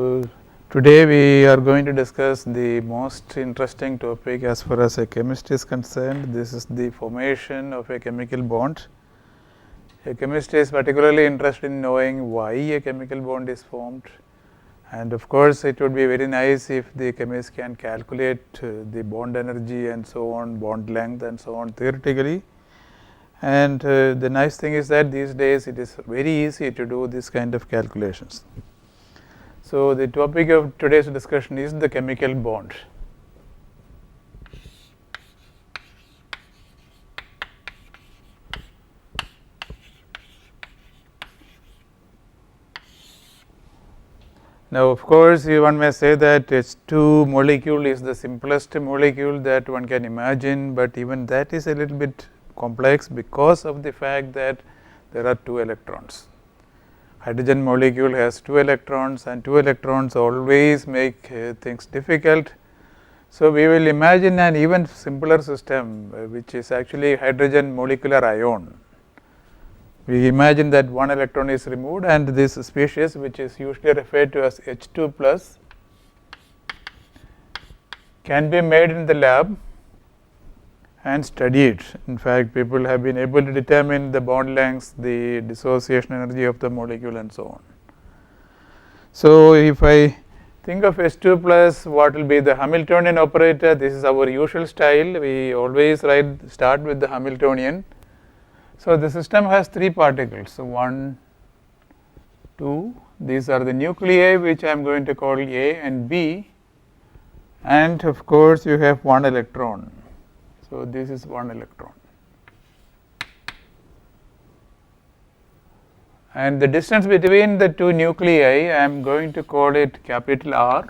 So, today we are going to discuss the most interesting topic as far as a chemist is concerned. This is the formation of a chemical bond. A chemist is particularly interested in knowing why a chemical bond is formed, and of course, it would be very nice if the chemist can calculate the bond energy and so on, bond length and so on theoretically. And the nice thing is that these days it is very easy to do this kind of calculations. So, the topic of today's discussion is the chemical bond. Now, of course, one may say that H2 molecule is the simplest molecule that one can imagine, but even that is a little bit complex because of the fact that there are 2 electrons. Hydrogen molecule has 2 electrons, and 2 electrons always make things difficult. So, we will imagine an even simpler system which is actually hydrogen molecular ion. We imagine that 1 electron is removed, and this species, which is usually referred to as H2 plus, can be made in the lab and studied. In fact, people have been able to determine the bond lengths, the dissociation energy of the molecule and so on. So, if I think of H2 plus, what will be the Hamiltonian operator? This is our usual style. We always start with the Hamiltonian. So, the system has 3 particles. So, 1, 2, these are the nuclei which I am going to call A and B, and of course, you have 1 electron. So, this is 1 electron, and the distance between the 2 nuclei I am going to call it capital R.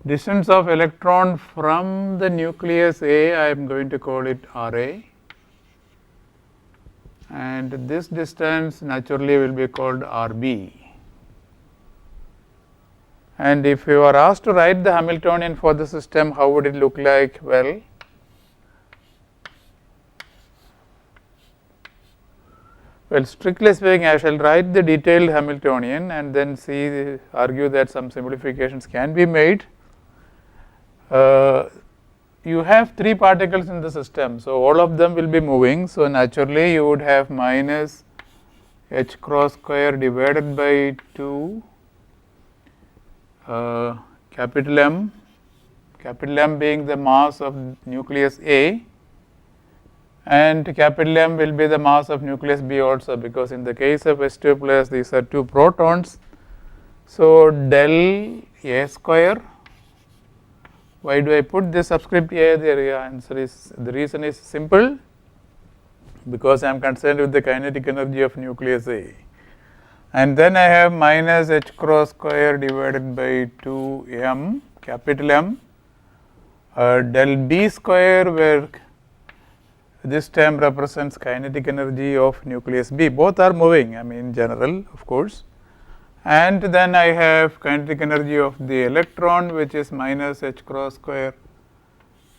Distance of electron from the nucleus A I am going to call it RA, and this distance naturally will be called RB. And if you are asked to write the Hamiltonian for the system, how would it look like? Well, strictly speaking, I shall write the detailed Hamiltonian and then argue that some simplifications can be made. You have 3 particles in the system, so all of them will be moving. So, naturally you would have minus h cross square divided by 2 capital M being the mass of nucleus A, and capital M will be the mass of nucleus B also, because in the case of H2 plus these are 2 protons. So, del A square. Why do I put this subscript A? The reason is simple, because I am concerned with the kinetic energy of nucleus A. And then I have minus h cross square divided by 2 m capital M del B square, where this term represents kinetic energy of nucleus B. Both are moving, I mean in general, of course. And then I have kinetic energy of the electron, which is minus h cross square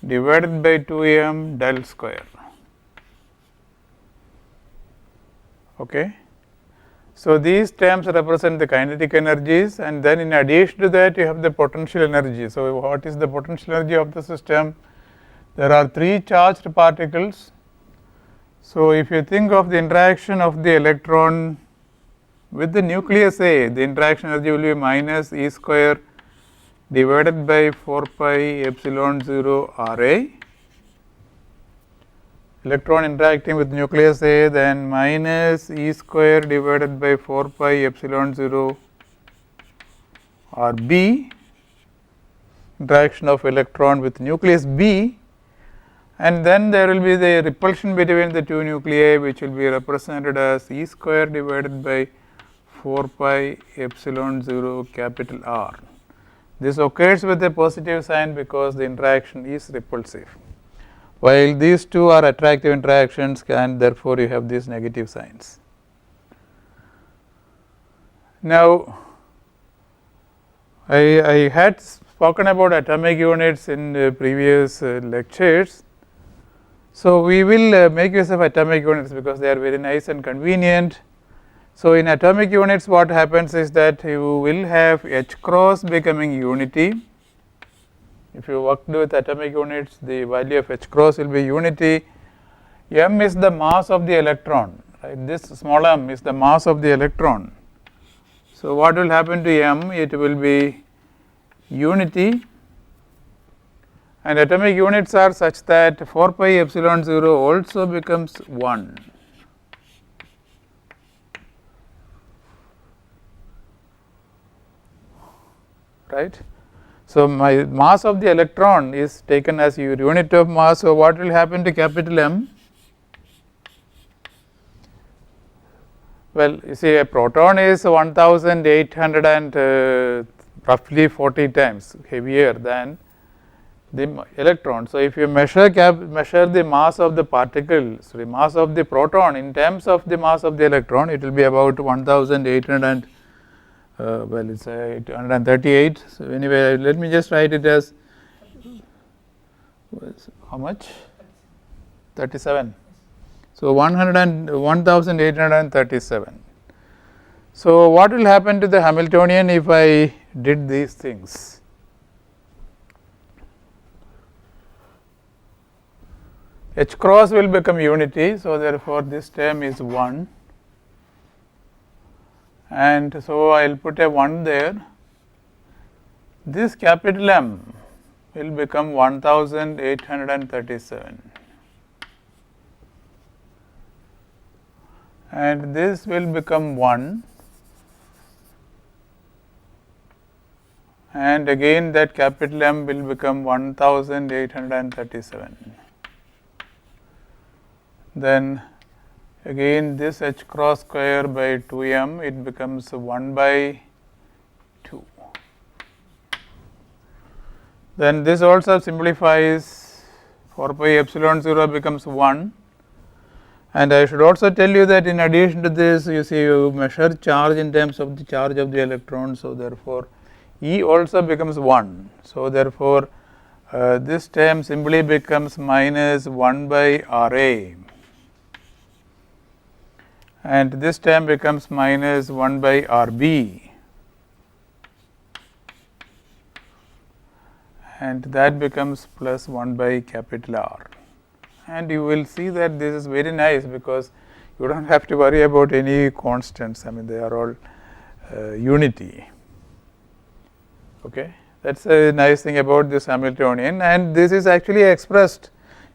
divided by 2 m del square. Okay. So, these terms represent the kinetic energies, and then in addition to that you have the potential energy. So, what is the potential energy of the system? There are 3 charged particles. So, if you think of the interaction of the electron with the nucleus A, the interaction energy will be minus E square divided by 4 pi epsilon 0 RA. Electron interacting with nucleus A, then minus E square divided by 4 pi epsilon 0 RB, interaction of electron with nucleus B, and then there will be the repulsion between the 2 nuclei, which will be represented as E square divided by 4 pi epsilon 0 capital R. This occurs with a positive sign because the interaction is repulsive, while these 2 are attractive interactions, and therefore you have these negative signs. Now, I had spoken about atomic units in previous lectures. So, we will make use of atomic units because they are very nice and convenient. So, in atomic units what happens is that you will have H cross becoming unity. If you work with atomic units, the value of H cross will be unity. M is the mass of the electron, right? This small m is the mass of the electron. So, what will happen to m? It will be unity, and atomic units are such that 4 pi epsilon 0 also becomes 1. Right. So, my mass of the electron is taken as your unit of mass. So, what will happen to capital M? Well, you see a proton is 1800 and roughly 40 times heavier than the electron. So, if you measure the mass of the particle, sorry, mass of the proton in terms of the mass of the electron, it will be about 1800 well, it's 838. So, anyway, let me just write it as how much? 37. So, 1837. So, what will happen to the Hamiltonian if I did these things? H cross will become unity. So, therefore, this term is 1. And so, I will put a 1 there. This capital M will become 1837, and this will become 1, and again that capital M will become 1837. Then again this H cross square by 2m, it becomes 1 by 2. Then this also simplifies, 4 pi epsilon 0 becomes 1, and I should also tell you that in addition to this, you see you measure charge in terms of the charge of the electron. So, therefore, E also becomes 1. So, therefore, this term simply becomes minus 1 by R A, and this term becomes minus 1 by R B, and that becomes plus 1 by capital R. And you will see that this is very nice, because you do not have to worry about any constants. I mean, they are all unity. Okay. That is a nice thing about this Hamiltonian, and this is actually expressed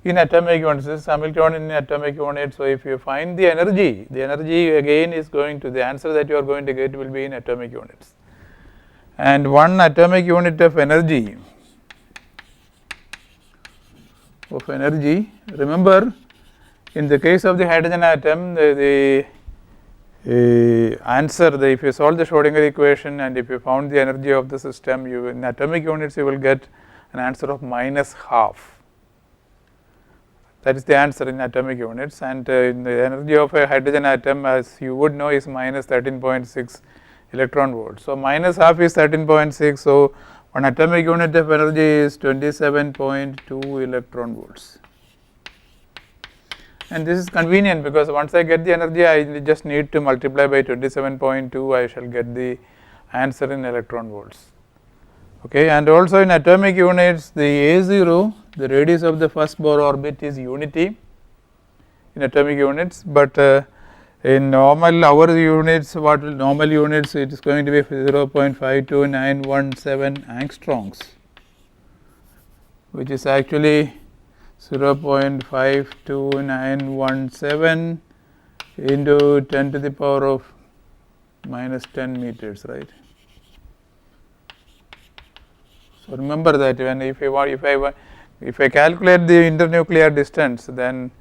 in atomic units. This is Hamiltonian in atomic units. So, if you find the energy again is going to, the answer that you are going to get will be in atomic units. And 1 atomic unit of energy, remember, in the case of the hydrogen atom, the answer, if you solve the Schrodinger equation and if you found the energy of the system, you in atomic units you will get an answer of minus half. That is the answer in atomic units, and the energy of a hydrogen atom, as you would know, is minus 13.6 electron volts. So, minus half is 13.6. So, 1 atomic unit of energy is 27.2 electron volts. And this is convenient, because once I get the energy, I just need to multiply by 27.2, I shall get the answer in electron volts. Okay. And also in atomic units, the A0, the radius of the first Bohr orbit, is unity in atomic units, but in normal hour units, normal units, it is going to be 0.52917 angstroms, which is actually 0.52917 into 10 to the power of minus 10 meters, right. So, remember that when if I calculate the internuclear distance, then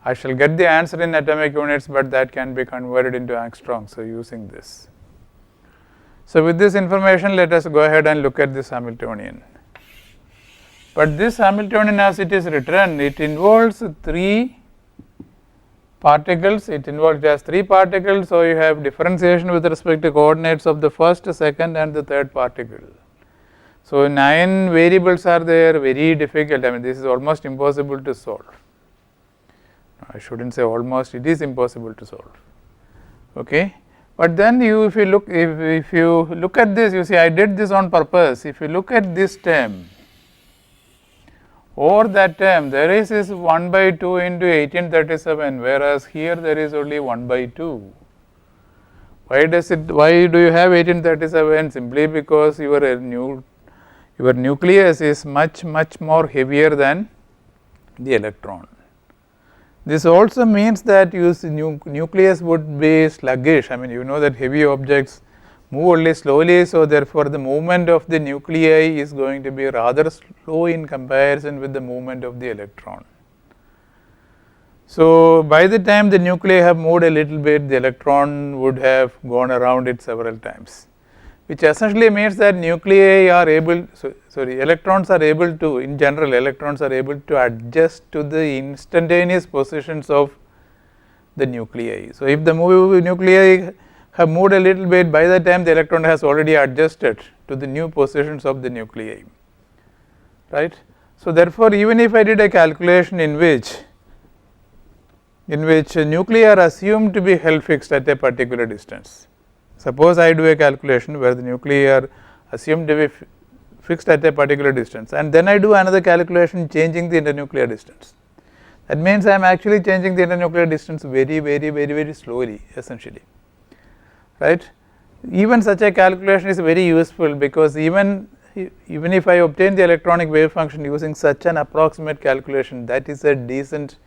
I shall get the answer in atomic units, but that can be converted into angstroms. So, using this. So, with this information, let us go ahead and look at this Hamiltonian. But this Hamiltonian, as it is written, it involves 3 particles. It has 3 particles. So, you have differentiation with respect to coordinates of the first, second and the third particle. So, 9 variables are there, very difficult. I mean, this is almost impossible to solve. I should not say almost, it is impossible to solve. Okay. But then if you look at this, you see I did this on purpose. If you look at this term, over that term there is this 1 by 2 into 1837, whereas here there is only 1 by 2. Why do you have 1837? Simply because your nucleus is much more heavier than the electron. This also means that nucleus would be sluggish. I mean, you know that heavy objects move only slowly, so therefore the movement of the nuclei is going to be rather slow in comparison with the movement of the electron. So by the time the nuclei have moved a little bit, the electron would have gone around it several times, which essentially means that electrons are able to, in general, electrons are able to adjust to the instantaneous positions of the nuclei. So if the nuclei have moved a little bit, by the time the electron has already adjusted to the new positions of the nuclei, right. So therefore, even if I did a calculation in which nuclei are assumed to be held fixed at a particular distance. Suppose I do a calculation where the nuclei are assumed to be fixed at a particular distance, and then I do another calculation changing the internuclear distance. That means I am actually changing the internuclear distance very slowly, essentially, right. Even such a calculation is very useful, because even if I obtain the electronic wave function using such an approximate calculation, that is a decent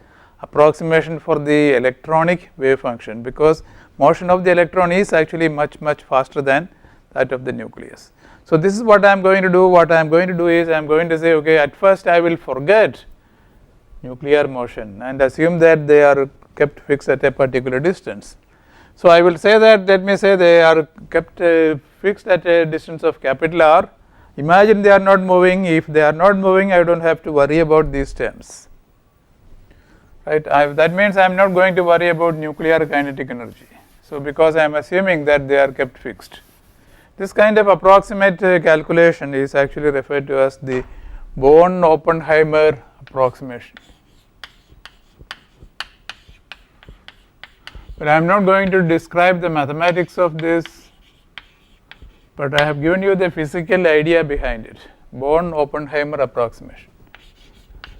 approximation for the electronic wave function, because motion of the electron is actually much faster than that of the nucleus. So this is what I am going to do. What I am going to do is I am going to say, okay, at first I will forget nuclear motion and assume that they are kept fixed at a particular distance. So I will say that, let me say they are kept fixed at a distance of capital R. Imagine they are not moving. If they are not moving, I do not have to worry about these terms, right. That means I am not going to worry about nuclear kinetic energy. So because I am assuming that they are kept fixed. This kind of approximate calculation is actually referred to as the Born-Oppenheimer approximation. But I am not going to describe the mathematics of this, but I have given you the physical idea behind it. Born-Oppenheimer approximation.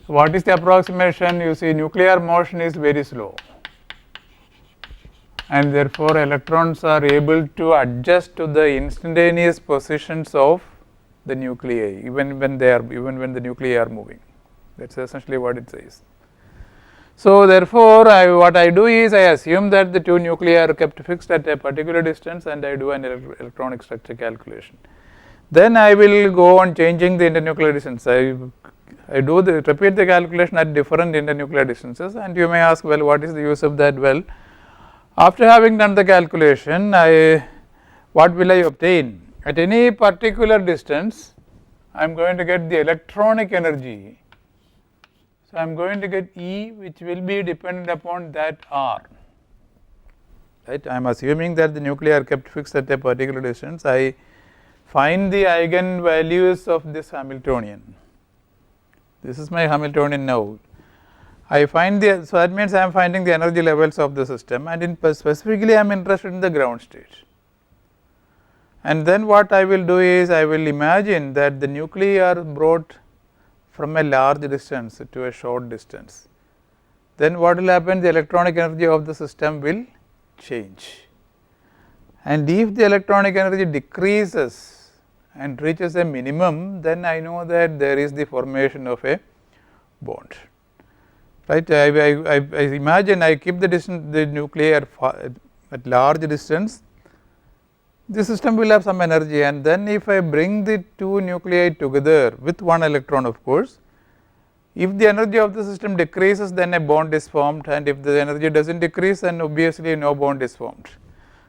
What is the approximation? You see, nuclear motion is very slow, and therefore electrons are able to adjust to the instantaneous positions of the nuclei, even when the nuclei are moving. That is essentially what it says. So therefore, what I do is I assume that the two nuclei are kept fixed at a particular distance, and I do an electronic structure calculation. Then I will go on changing the internuclear distance. I repeat the calculation at different internuclear distances, and you may ask, well, what is the use of that? Well, after having done the calculation, what will I obtain? At any particular distance, I am going to get the electronic energy. So I am going to get E, which will be dependent upon that R, right. I am assuming that the nuclei are kept fixed at a particular distance. I find the eigenvalues of this Hamiltonian. This is my Hamiltonian now. I find so that means I am finding the energy levels of the system, and specifically I am interested in the ground state. And then what I will do is I will imagine that the nuclei are brought from a large distance to a short distance. Then what will happen? The electronic energy of the system will change, and if the electronic energy decreases and reaches a minimum, then I know that there is the formation of a bond, right. I imagine I keep the nuclei at large distance, the system will have some energy, and then if I bring the two nuclei together with one electron, of course, if the energy of the system decreases, then a bond is formed, and if the energy does not decrease, then obviously no bond is formed.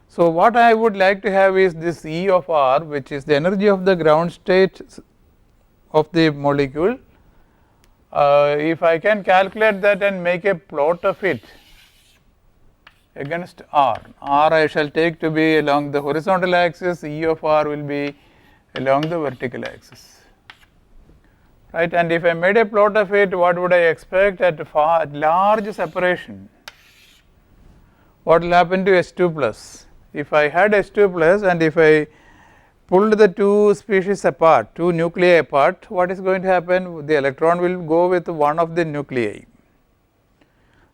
So what I would like to have is this E of R, which is the energy of the ground state of the molecule. If I can calculate that and make a plot of it against R I shall take to be along the horizontal axis, E of R will be along the vertical axis, right. And if I made a plot of it, what would I expect? At large separation, what will happen to S2 plus? if I had H2 plus and if I pulled the two species apart, two nuclei apart, what is going to happen? The electron will go with one of the nuclei,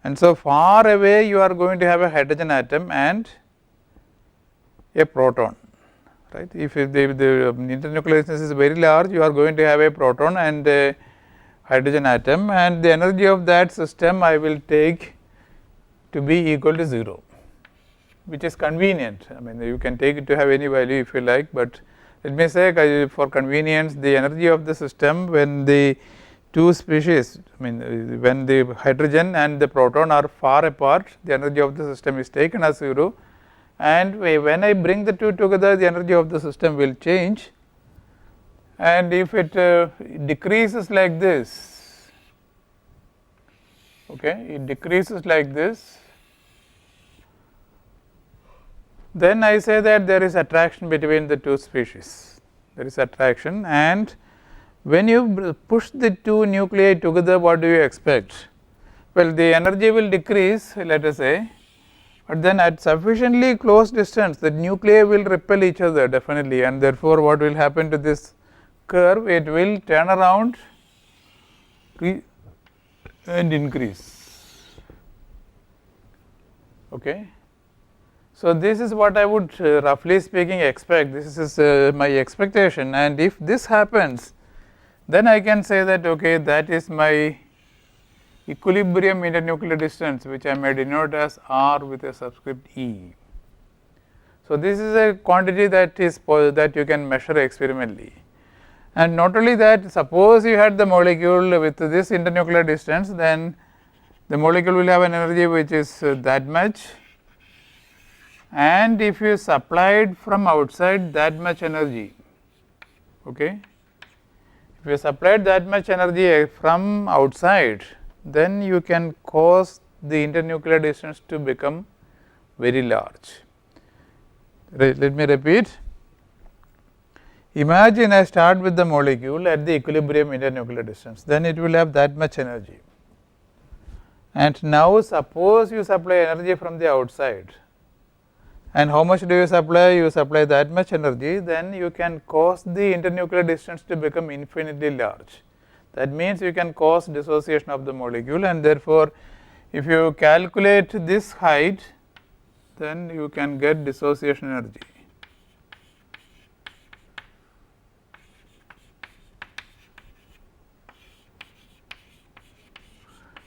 and so far away you are going to have a hydrogen atom and a proton, right. If the internuclear distance is very large, you are going to have a proton and a hydrogen atom, and the energy of that system I will take to be equal to 0, which is convenient. I mean, you can take it to have any value if you like, but let me say for convenience the energy of the system when the two species, I mean when the hydrogen and the proton are far apart, the energy of the system is taken as 0, and when I bring the two together, the energy of the system will change, and if it decreases like this, okay, it decreases like this, then I say that there is attraction between the two species, there is attraction, and when you push the two nuclei together, what do you expect? Well, the energy will decrease, let us say, but then at sufficiently close distance the nuclei will repel each other definitely, and therefore, what will happen to this curve? It will turn around and increase. Okay. So, this is what I would roughly speaking expect, this is my expectation, and if this happens, then I can say that okay, that is my equilibrium internuclear distance, which I may denote as R with a subscript E. So, this is a quantity that is that you can measure experimentally, and not only that, suppose you had the molecule with this internuclear distance, then the molecule will have an energy which is that much, and if you supplied from outside that much energy, okay, if you supplied that much energy from outside, then you can cause the internuclear distance to become very large. Let me repeat. Imagine I start with the molecule at the equilibrium internuclear distance, then it will have that much energy, and now suppose you supply energy from the outside, and how much do you supply? You supply that much energy, then you can cause the internuclear distance to become infinitely large. That means you can cause dissociation of the molecule, and therefore, if you calculate this height, then you can get dissociation energy.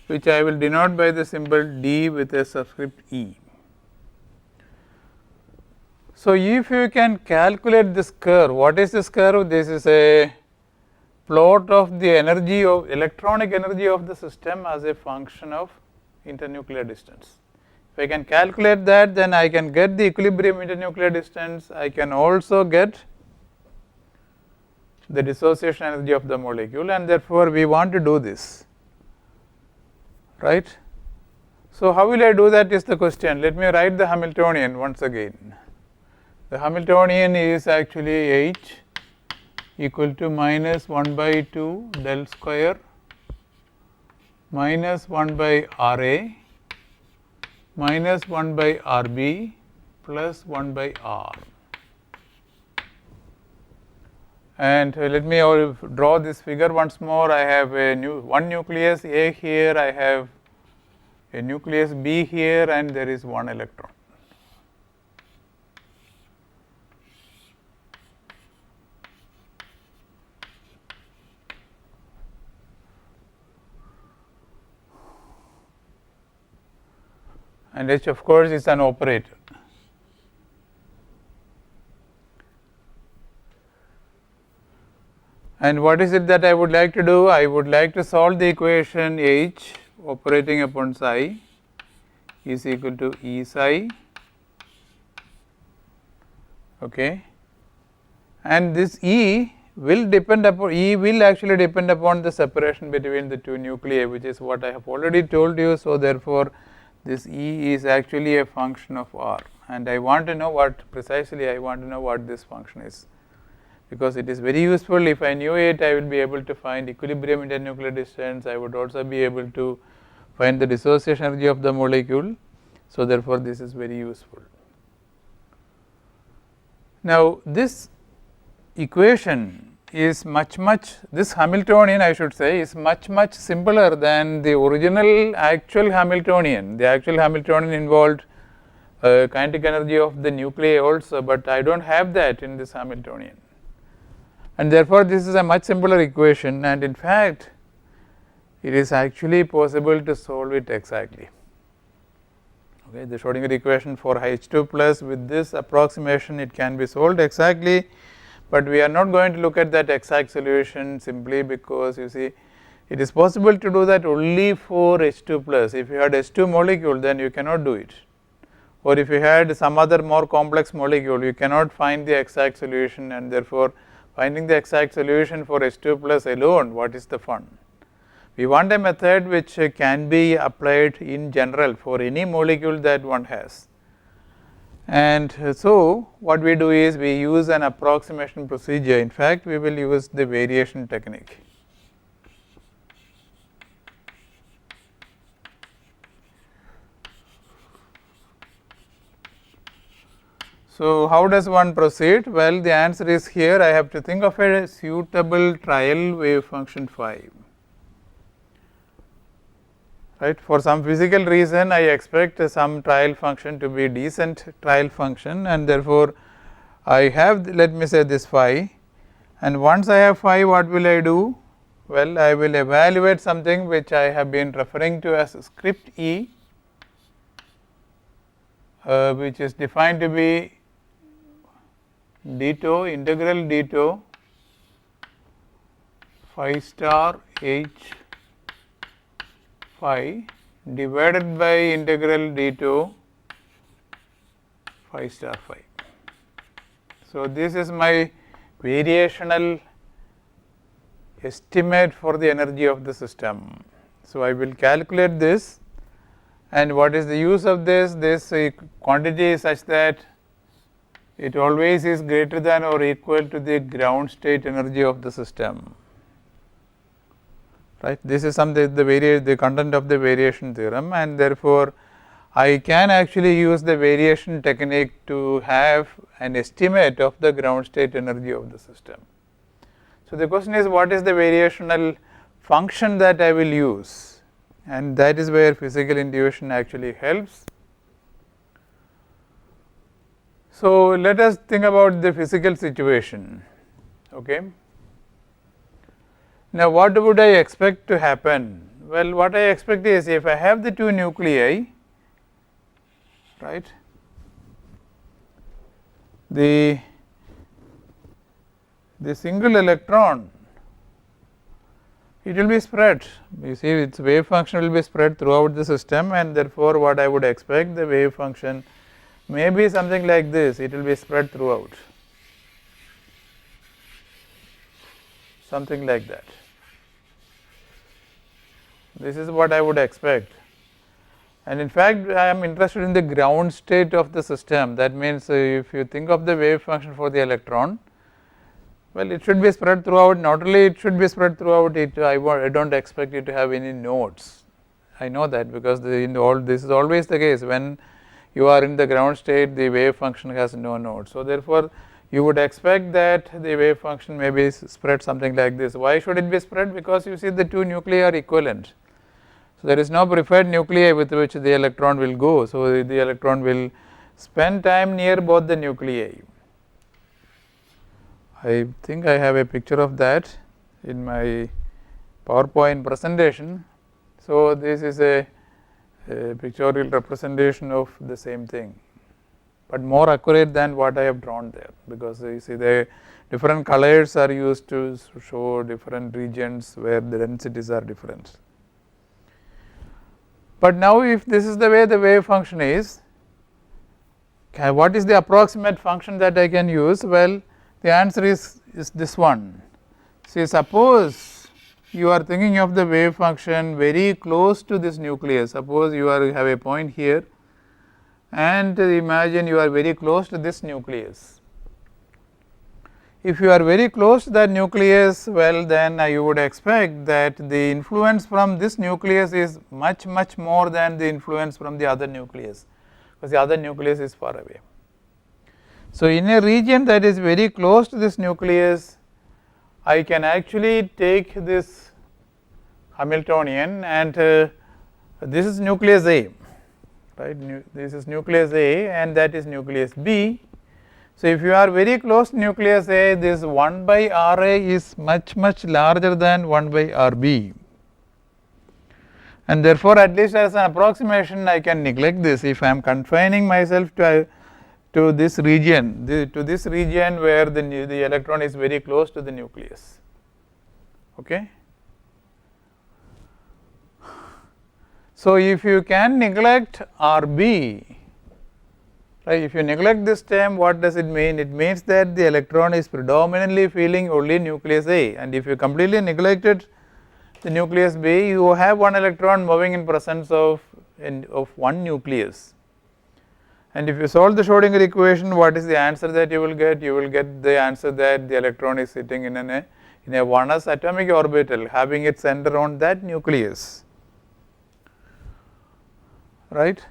Which I will denote by the symbol D with a subscript E. So, if you can calculate this curve, what is this curve? This is a plot of the energy of electronic energy of the system as a function of internuclear distance. If I can calculate that, then I can get the equilibrium internuclear distance, I can also get the dissociation energy of the molecule, and therefore, we want to do this, right. So, how will I do that is the question. Let me write the Hamiltonian once again. The Hamiltonian is actually H equal to minus 1 by 2 del square minus 1 by R A minus 1 by R B plus 1 by R. And let me draw this figure once more. I have a one nucleus A here, I have a nucleus B here, and there is one electron. And H of course is an operator. And what is it that I would like to do? I would like to solve the equation H operating upon psi is equal to E psi, okay, and this E will depend upon, E will actually depend upon the separation between the two nuclei, which is what I have already told you. So, therefore, this E is actually a function of R, and I want to know what precisely, I want to know what this function is, because it is very useful. If I knew it, I will be able to find equilibrium internuclear distance, I would also be able to find the dissociation energy of the molecule. So, therefore, this is very useful. Now, this equation is much this Hamiltonian I should say is much simpler than the original actual Hamiltonian. The actual Hamiltonian involved kinetic energy of the nuclei also, but I do not have that in this Hamiltonian, and therefore, this is a much simpler equation, and in fact, it is actually possible to solve it exactly. Okay, the Schrodinger equation for H2 plus with this approximation it can be solved exactly, but we are not going to look at that exact solution simply because you see it is possible to do that only for H2 plus. If you had H2 molecule, then you cannot do it, or if you had some other more complex molecule, you cannot find the exact solution, and therefore, finding the exact solution for H2 plus alone, what is the fun? We want a method which can be applied in general for any molecule that one has. And so, what we do is we use an approximation procedure. In fact, we will use the variation technique. So, how does one proceed? Well, the answer is here. I have to think of a suitable trial wave function phi. Right. For some physical reason, I expect some trial function to be decent trial function, and therefore, I have let me say this phi, and once I have phi, what will I do? Well, I will evaluate something which I have been referring to as script E, which is defined to be d tau integral d tau phi star h phi divided by integral d tau phi star phi. So, this is my variational estimate for the energy of the system. So, I will calculate this, and what is the use of this? This quantity is such that it always is greater than or equal to the ground state energy of the system. Right. This is something the content of the variation theorem, and therefore, I can actually use the variation technique to have an estimate of the ground state energy of the system. So, the question is what is the variational function that I will use, and that is where physical intuition actually helps. So, let us think about the physical situation. Okay. Now, what would I expect to happen? Well, what I expect is if I have the two nuclei, right, the single electron, it will be spread. You see, its wave function will be spread throughout the system, and therefore, what I would expect the wave function may be something like this, it will be spread throughout, something like that. This is what I would expect, and in fact, I am interested in the ground state of the system. That means, if you think of the wave function for the electron, well, it should be spread throughout. Not only it should be spread throughout, I do not expect it to have any nodes. I know that because this is always the case when you are in the ground state, the wave function has no node. So, therefore, you would expect that the wave function may be spread something like this. Why should it be spread? Because you see the two nuclei are equivalent. So, there is no preferred nuclei with which the electron will go. So, the electron will spend time near both the nuclei. I think I have a picture of that in my PowerPoint presentation. So, this is a pictorial representation of the same thing, but more accurate than what I have drawn there, because you see the different colors are used to show different regions where the densities are different. But now, if this is the way the wave function is, what is the approximate function that I can use? Well, the answer is this one. See, suppose you are thinking of the wave function very close to this nucleus. Suppose you have a point here, and imagine you are very close to this nucleus. If you are very close to that nucleus, well, then you would expect that the influence from this nucleus is much more than the influence from the other nucleus, because the other nucleus is far away. So, in a region that is very close to this nucleus, I can actually take this Hamiltonian and this is nucleus A, right, this is nucleus A and that is nucleus B. So, if you are very close to nucleus A, this 1 by R A is much larger than 1 by R B, and therefore, at least as an approximation I can neglect this if I am confining myself to this region, where the electron is very close to the nucleus. Okay. So, if you can neglect RB, right, if you neglect this term, what does it mean? It means that the electron is predominantly filling only nucleus A, and if you completely neglected the nucleus B, you have one electron moving in presence of one nucleus. And if you solve the Schrodinger equation, what is the answer that you will get? You will get the answer that the electron is sitting in a 1s atomic orbital having its center on that nucleus, right.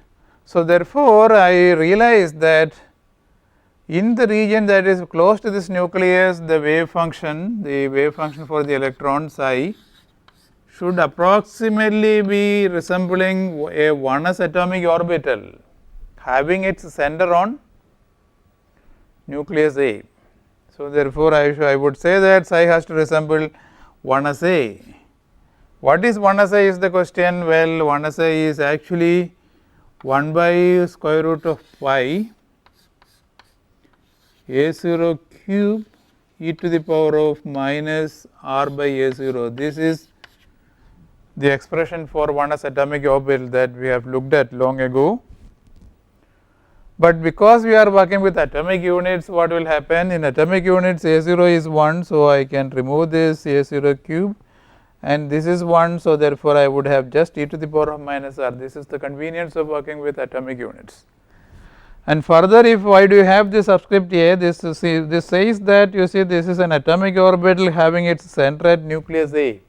So, therefore, I realize that in the region that is close to this nucleus, the wave function for the electron psi should approximately be resembling a 1s atomic orbital having its center on nucleus A. So, therefore, I would say that psi has to resemble 1s A. What is 1s A is the question? Well, 1s A is actually 1 by square root of pi A0 cube e to the power of minus r by A0. This is the expression for 1s atomic orbital that we have looked at long ago. But because we are working with atomic units, what will happen? In atomic units A0 is 1, so I can remove this A0 cube and this is 1. So, therefore, I would have just e to the power of minus r. This is the convenience of working with atomic units. And further, if why do you have this subscript A, this says that you see this is an atomic orbital having its center at nucleus A.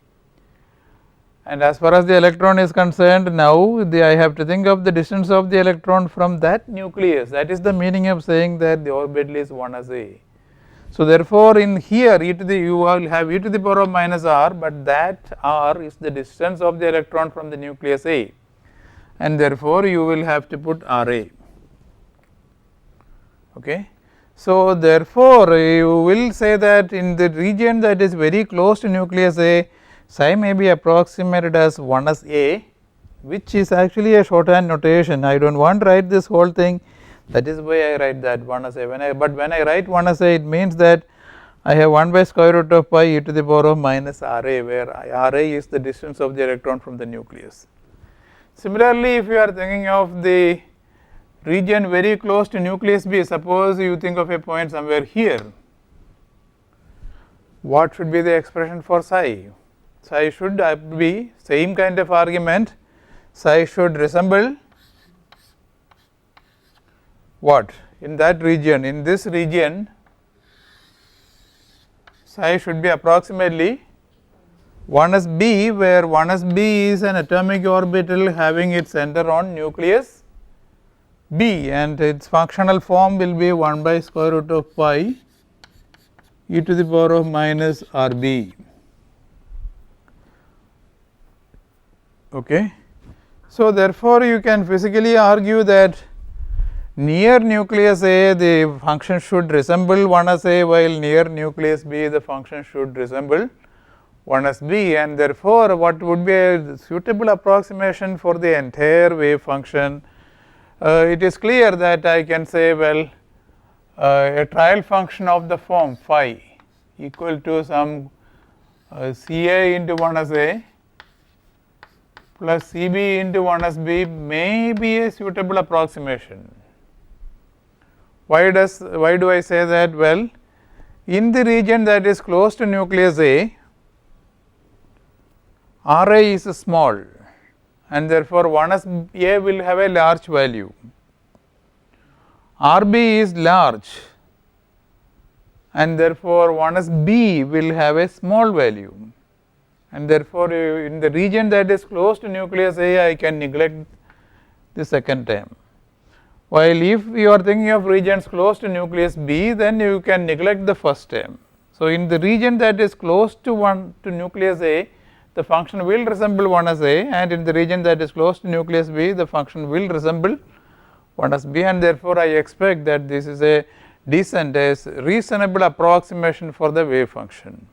And as far as the electron is concerned, now I have to think of the distance of the electron from that nucleus. That is the meaning of saying that the orbital is 1s A. So, therefore, in here you will have e to the power of minus r, but that r is the distance of the electron from the nucleus A, and therefore, you will have to put R A. Okay. So, therefore, you will say that in the region that is very close to nucleus A, psi may be approximated as 1s A, which is actually a shorthand notation. I do not want to write this whole thing, that is why I write that 1s A. But when I write 1s A, it means that I have 1 by square root of pi e to the power of minus R A, where R A is the distance of the electron from the nucleus. Similarly, if you are thinking of the region very close to nucleus B, suppose you think of a point somewhere here, what should be the expression for psi? Psi should be same kind of argument, psi should resemble what? In that region, in this region, psi should be approximately 1s B, where 1s B is an atomic orbital having its center on nucleus B, and its functional form will be 1 by square root of pi e to the power of minus R B. Okay. So, therefore, you can physically argue that near nucleus A the function should resemble 1s A, while near nucleus B the function should resemble 1s B, and therefore, what would be a suitable approximation for the entire wave function? It is clear that I can say, well, a trial function of the form phi equal to some Ca into 1s A plus Cb into 1s B may be a suitable approximation. Why do I say that? Well, in the region that is close to nucleus A, R A is small, and therefore 1s A will have a large value. R B is large, and therefore 1s B will have a small value, and therefore in the region that is close to nucleus A I can neglect the second term. while if you are thinking of regions close to nucleus B, then you can neglect the first term. So, in the region that is close to nucleus A, the function will resemble 1 as A, and in the region that is close to nucleus B, the function will resemble 1 as B, and therefore, I expect that this is a decent, reasonable approximation for the wave function.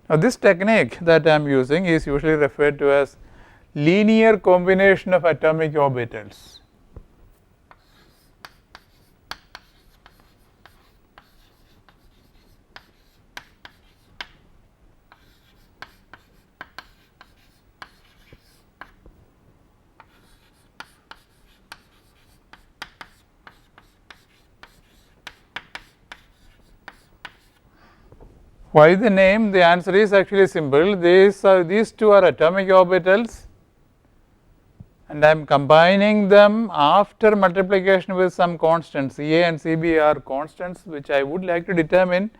Now, this technique that I am using is usually referred to as linear combination of atomic orbitals. Why the name? The answer is actually simple. These two are atomic orbitals, and I am combining them after multiplication with some constants. Ca and Cb are constants which I would like to determine,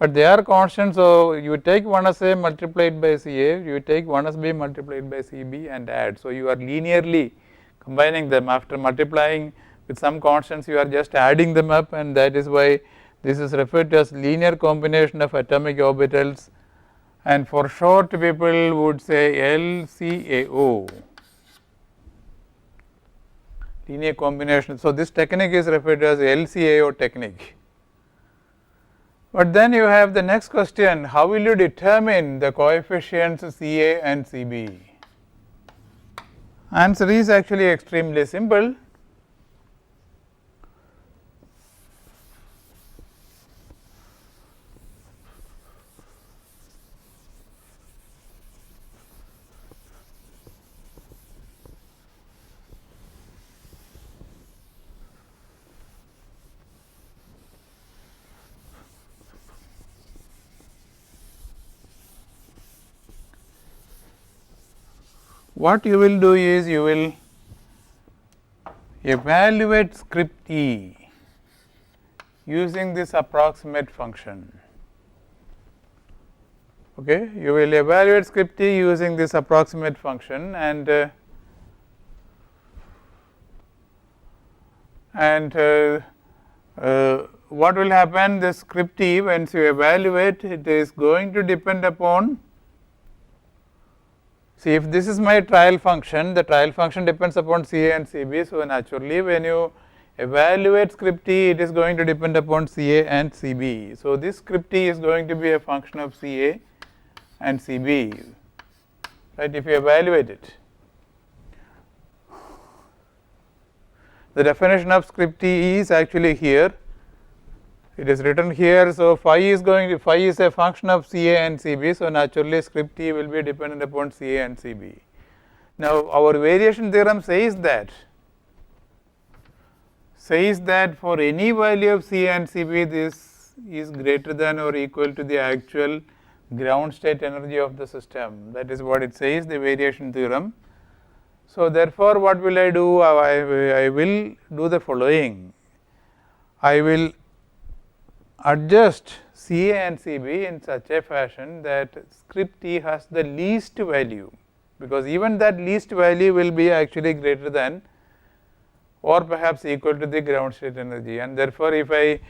but they are constants. So, you take 1 as A multiplied by Ca, you take 1 as B multiplied by Cb and add. So, you are linearly combining them. After multiplying with some constants, you are just adding them up, and that is why this is referred to as linear combination of atomic orbitals, and for short people would say LCAO, linear combination. So, this technique is referred to as LCAO technique. But then you have the next question, how will you determine the coefficients Ca and Cb? Answer is actually extremely simple. What you will do is you will evaluate script E using this approximate function. Okay, you will evaluate script E using this approximate function, and what will happen? The script E, once you evaluate, it is going to depend upon. See, if this is my trial function, the trial function depends upon Ca and Cb. So, naturally, when you evaluate script E, it is going to depend upon Ca and Cb. So, this script E is going to be a function of Ca and Cb, right, if you evaluate it. The definition of script E is actually here. It is written here. So, phi is a function of Ca and Cb. So, naturally, script E will be dependent upon Ca and Cb. Now, our variation theorem says that for any value of Ca and Cb, this is greater than or equal to the actual ground state energy of the system. That is what it says, the variation theorem. So, therefore, what will I do? I will do the following. I will adjust Ca and Cb in such a fashion that script E has the least value, because even that least value will be actually greater than or perhaps equal to the ground state energy, and therefore, if I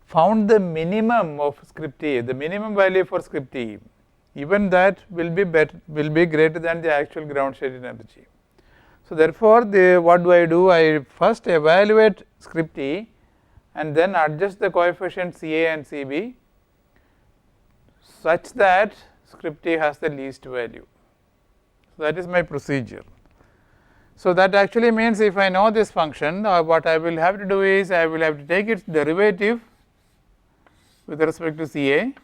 found the minimum of script E, the minimum value for script E, even that will be greater than the actual ground state energy. So, therefore, what do? I first evaluate script E and then adjust the coefficients Ca and Cb such that script E has the least value. So, that is my procedure. So, that actually means if I know this function, what I will have to do is I will have to take its derivative with respect to Ca.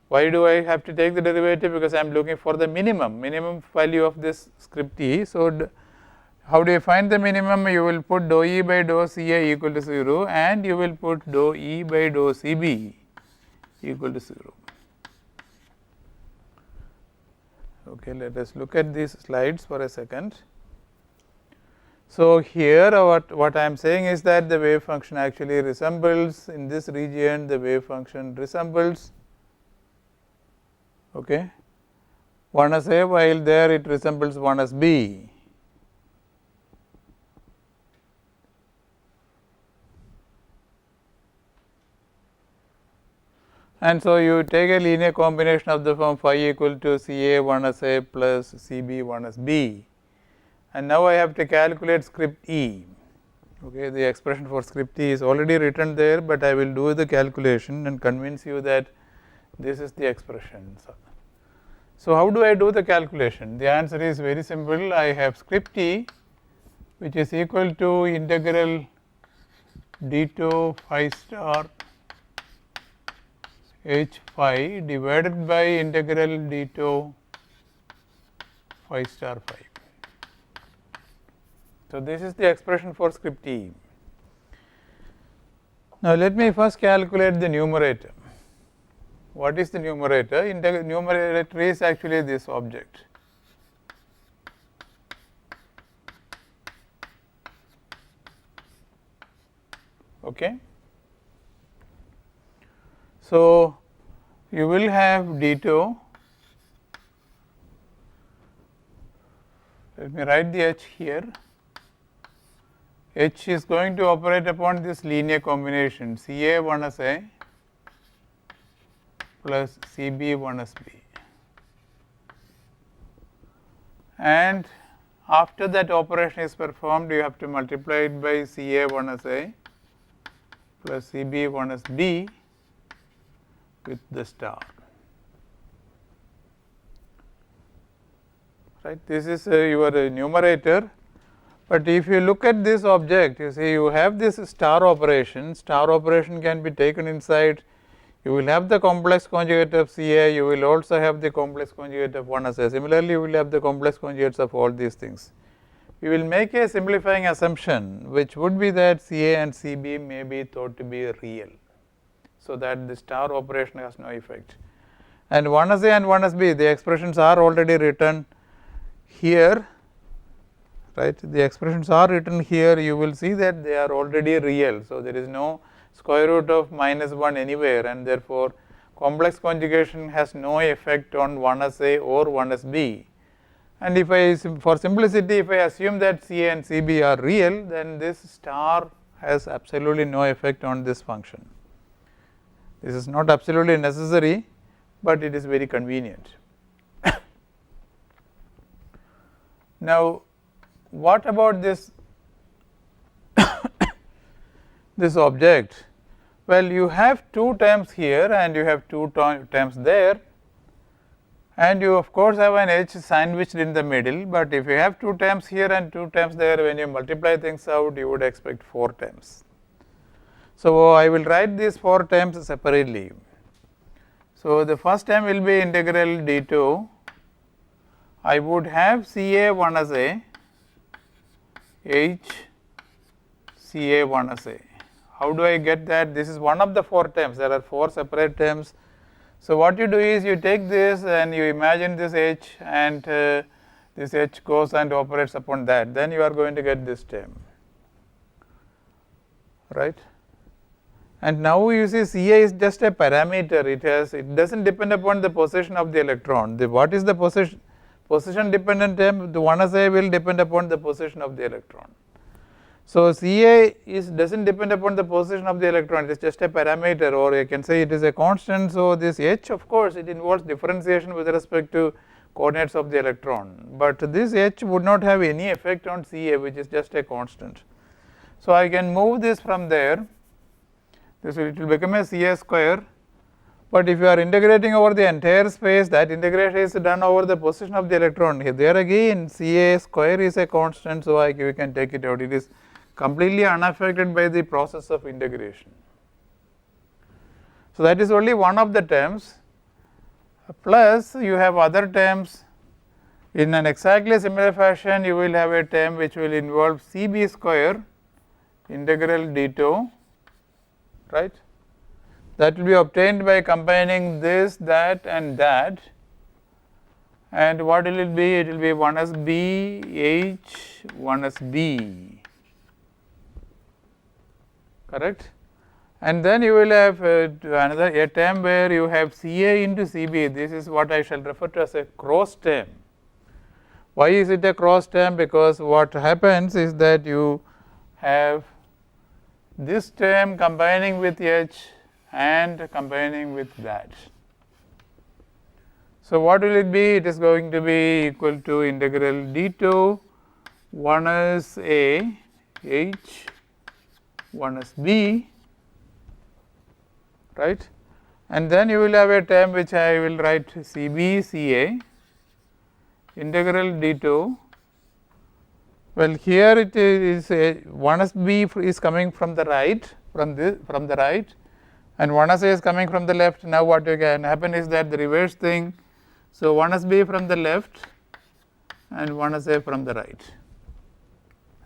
Why do I have to take the derivative? Because I am looking for the minimum value of this script E. So, how do you find the minimum? You will put dou E by dou Ca equal to 0, and you will put dou E by dou Cb equal to 0. Okay, let us look at these slides for a second. So, here what I am saying is that the wave function actually resembles, in this region the wave function resembles, okay, 1 as A, while there it resembles 1 as B. and so you take a linear combination of the form phi equal to CA 1 as A plus CB 1 as B, and now I have to calculate script E. Okay, the expression for script E is already written there, but I will do the calculation and convince you that this is the expression. So how do I do the calculation? The answer is very simple. I have script E, which is equal to integral d2 phi star h phi divided by integral d2 phi star phi. So this is the expression for script E. Now let me first calculate the numerator. What is the numerator? Numerator is actually this object. Okay. So you will have d2. Let me write the h here. H is going to operate upon this linear combination CA 1 as A plus CB 1 as B, and after that operation is performed, you have to multiply it by CA 1 as A plus CB 1 as B with the star. Right, this is your numerator. But if you look at this object, you see you have this star operation can be taken inside. You will have the complex conjugate of CA, you will also have the complex conjugate of 1 as A. Similarly, you will have the complex conjugates of all these things. We will make a simplifying assumption, which would be that CA and CB may be thought to be real, so that the star operation has no effect. And 1 as A and 1 as B, the expressions are already written here, right. The expressions are written here, you will see that they are already real. So there is no square root of minus 1 anywhere, and therefore complex conjugation has no effect on 1 as A or 1 as B. And if I, for simplicity, if I assume that CA and CB are real, then this star has absolutely no effect on this function. This is not absolutely necessary, but it is very convenient. Now, what about this this object? Well, you have two terms here and you have two terms there, and you of course have an h sandwiched in the middle, but if you have two terms here and two terms there, when you multiply things out, you would expect 4 terms. So I will write these 4 terms separately. So the first term will be integral d2. I would have CA 1 as A, H CA 1 as A. How do I get that? This is one of the 4 terms. There are 4 separate terms. So what you do is you take this and you imagine this H, and this H goes and operates upon that. Then you are going to get this term, right? And now you see CA is just a parameter. It doesn't depend upon the position of the electron. What is the position dependent term? The 1 as A will depend upon the position of the electron. So CA doesn't depend upon the position of the electron, it is just a parameter, or I can say it is a constant. So this H, of course, it involves differentiation with respect to coordinates of the electron, but this H would not have any effect on CA, which is just a constant. So I can move this from there. It will become a CA square, but if you are integrating over the entire space, that integration is done over the position of the electron. There again CA square is a constant, so we can take it out. It is completely unaffected by the process of integration. So that is only one of the terms, plus you have other terms. In an exactly similar fashion, you will have a term which will involve CB square integral d2, right. That will be obtained by combining this, that, and that. And what will it be? It will be 1 as B, H, 1 as B, correct. And then you will have a term where you have CA into CB. This is what I shall refer to as a cross term. Why is it a cross term? Because what happens is that you have this term combining with H and combining with that. So, what will it be? It is going to be equal to integral d2 1 is a h, 1 is b, right, and then you will have a term which I will write cb ca integral d2. Well, here it is a 1 s b is coming from the right, from the right, and 1 s a is coming from the left. Now, what you can happen is that the reverse thing. So, 1 s b from the left and 1 s a from the right.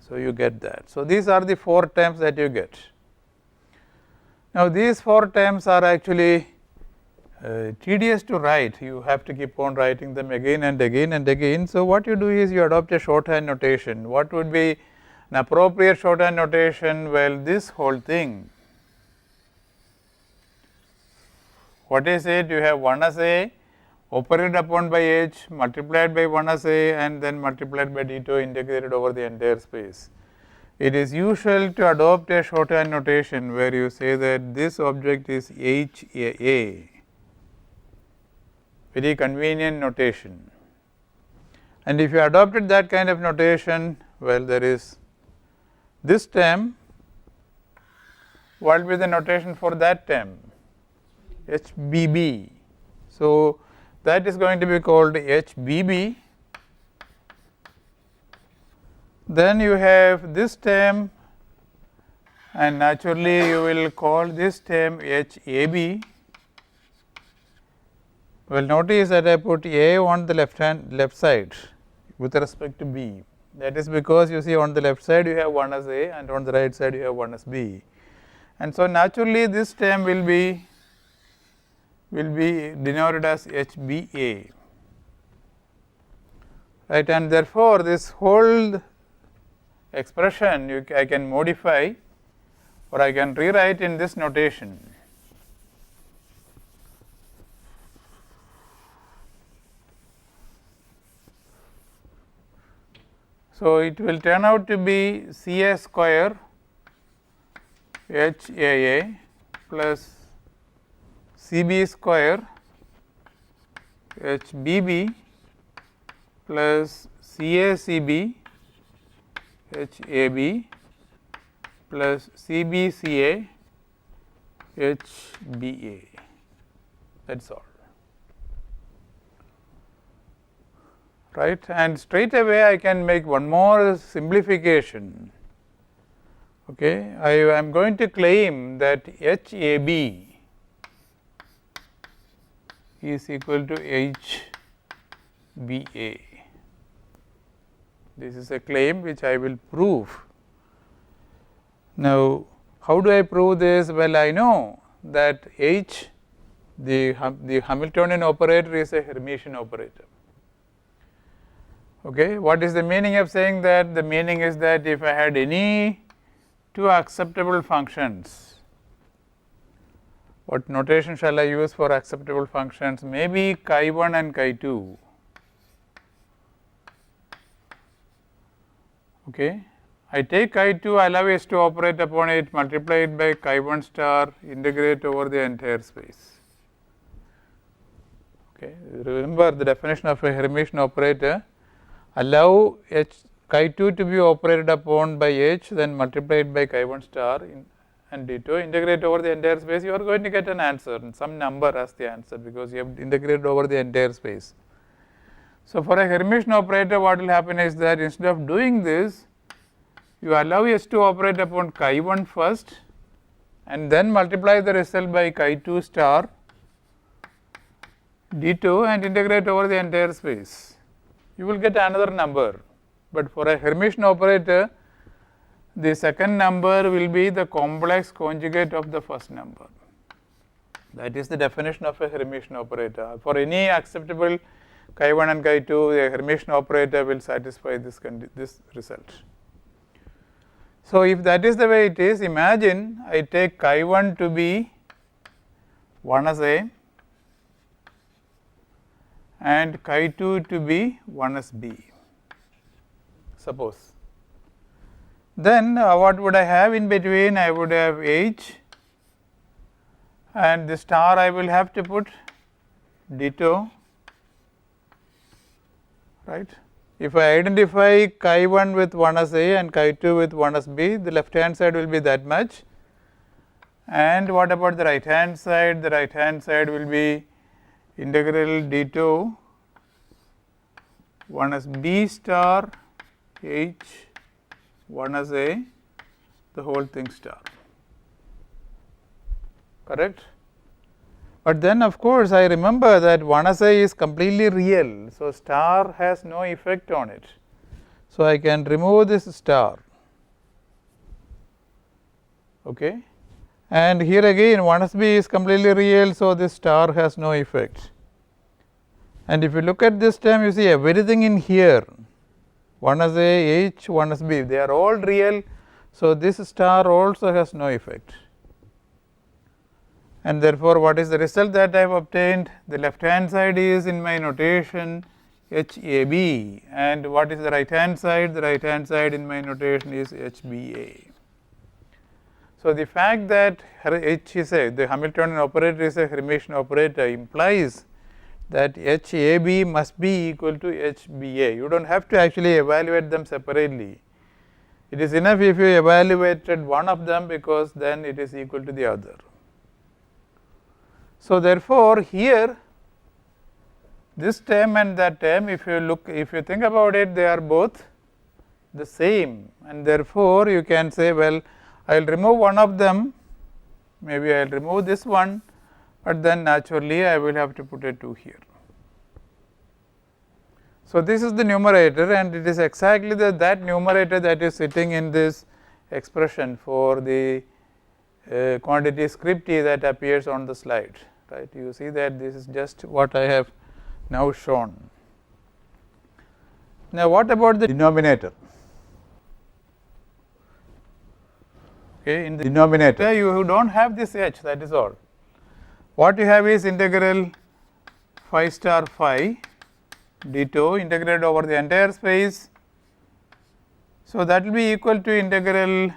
So, you get that. So, these are the 4 terms that you get. Now, these 4 terms are actually tedious to write. You have to keep on writing them again and again and again. So, what you do is you adopt a shorthand notation. What would be an appropriate shorthand notation? Well, this whole thing. What is it? You have 1 s a operated upon by h multiplied by 1 s a and then multiplied by d2 integrated over the entire space. It is usual to adopt a shorthand notation where you say that this object is h a, very convenient notation. And if you adopted that kind of notation, well, there is this term. What will be the notation for that term? HBB. So, that is going to be called HBB. Then you have this term, and naturally you will call this term HAB. Well, notice that I put A on the left side with respect to B. That is because you see on the left side you have 1 as A and on the right side you have 1 as B. And so, naturally this term will be denoted as HBA, right, and therefore, this whole expression I can modify or I can rewrite in this notation. So, it will turn out to be CA square HAA plus CB square HBB plus CACB HAB plus CBCA HBA. That is all. Right, and straight away I can make one more simplification. Okay, I am going to claim that HAB is equal to HBA. This is a claim which I will prove. Now, how do I prove this? Well, I know that H, the Hamiltonian operator, is a Hermitian operator. Okay, what is the meaning of saying that? The meaning is that if I had any two acceptable functions, what notation shall I use for acceptable functions? Maybe chi1 and chi2. Okay, I take chi2, allow s to operate upon it, multiply it by chi1 star, integrate over the entire space. Okay, remember the definition of a Hermitian operator: allow chi2 to be operated upon by h, then multiplied by chi1 star and d2, integrate over the entire space. You are going to get an answer, some number as the answer, because you have integrated over the entire space. So, for a Hermitian operator, what will happen is that instead of doing this, you allow s to operate upon chi1 first and then multiply the result by chi2 star d2 and integrate over the entire space. You will get another number, but for a Hermitian operator, the second number will be the complex conjugate of the first number. That is the definition of a Hermitian operator. For any acceptable chi1 and chi2, the Hermitian operator will satisfy this result. So, if that is the way it is, imagine I take chi1 to be 1 as A and chi2 to be 1 as B, suppose. Then what would I have in between? I would have H and the star I will have to put ditto, right. If I identify chi 1 with 1 as A and chi 2 with 1 as B, the left hand side will be that much. And what about the right hand side? The right hand side will be integral d2 1 as B star H 1 as A, the whole thing star, correct. But then of course, I remember that 1 as A is completely real. So, star has no effect on it. So, I can remove this star, okay. And here again 1 as B is completely real. So, this star has no effect. And if you look at this term, you see everything in here 1 as A, H, 1 as B, they are all real. So, this star also has no effect. And therefore, what is the result that I have obtained? The left hand side is in my notation HAB, and what is the right hand side? The right hand side in my notation is HBA. So, the fact that H is the Hamiltonian operator is a Hermitian operator implies that HAB must be equal to HBA. You do not have to actually evaluate them separately. It is enough if you evaluated one of them, because then it is equal to the other. So, therefore, here this term and that term, if you think about it, they are both the same, and therefore, you can say, well, I will remove one of them, maybe I will remove this one, but then naturally I will have to put a 2 here. So, this is the numerator, and it is exactly that numerator that is sitting in this expression for the quantity script E that appears on the slide, right. You see that this is just what I have now shown. Now, what about the denominator? Okay, in the denominator you do not have this H, that is all. What you have is integral phi star phi d2 integrated over the entire space. So, that will be equal to integral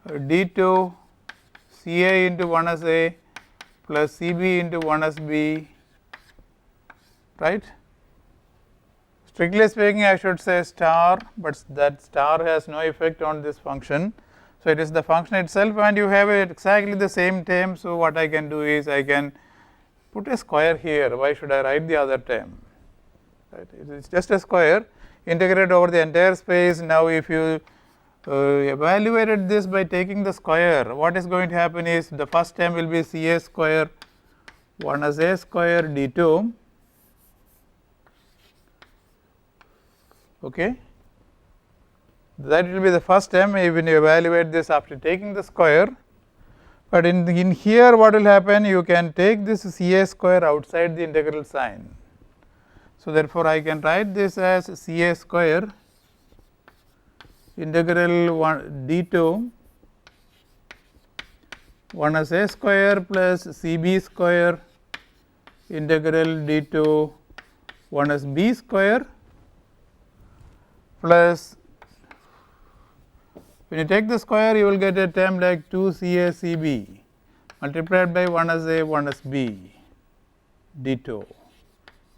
d2 Ca into 1 as A plus Cb into 1 as B, right. Strictly speaking, I should say star, but that star has no effect on this function. So, it is the function itself, and you have exactly the same term. So, what I can do is I can put a square here. Why should I write the other term? Right. It is just a square integrated over the entire space. Now, if you evaluated this by taking the square, what is going to happen is the first term will be Ca square 1 as A square d2, okay. That will be the first term when you evaluate this after taking the square. But in here what will happen, you can take this Ca square outside the integral sign. So, therefore, I can write this as Ca square integral 1 d2 1 as A square plus Cb square integral d2 1 as B square plus, when you take the square, you will get a term like 2 Ca Cb multiplied by 1 as A 1 as B d2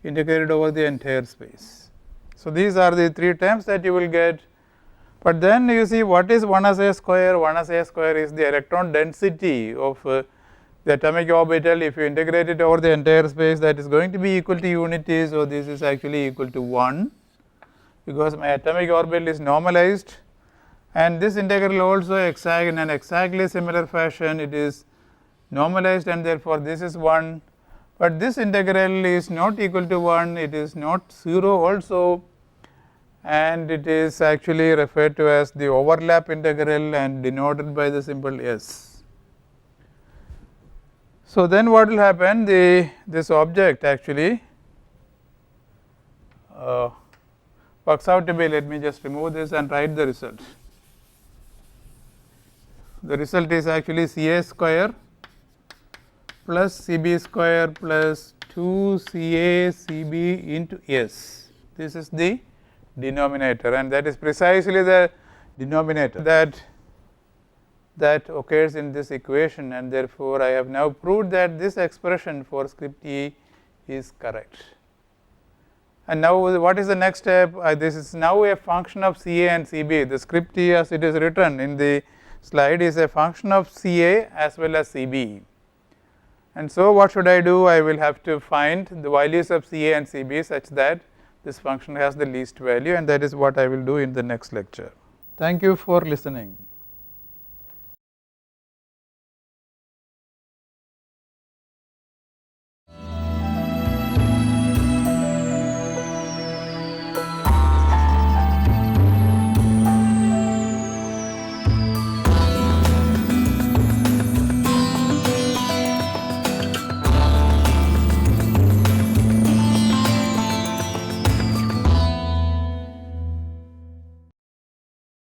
integrated over the entire space. So, these are the 3 terms that you will get, but then you see what is 1 as A square? 1 as A square is the electron density of the atomic orbital. If you integrate it over the entire space, that is going to be equal to unity. So, this is actually equal to 1, because my atomic orbital is normalized, and this integral also in an exactly similar fashion it is normalized, and therefore, this is 1. But this integral is not equal to 1, it is not 0 also, and it is actually referred to as the overlap integral and denoted by the symbol S. So, then what will happen, this object actually works out to be, let me just remove this and write the result. The result is actually Ca square plus Cb square plus 2 Ca Cb into S. This is the denominator, and that is precisely the denominator that that occurs in this equation, and therefore, I have now proved that this expression for script E is correct. And now, what is the next step? This is now a function of C A and C B. The script E as it is written in the slide is a function of C A as well as C B. And so, what should I do? I will have to find the values of C A and C B such that this function has the least value, and that is what I will do in the next lecture. Thank you for listening.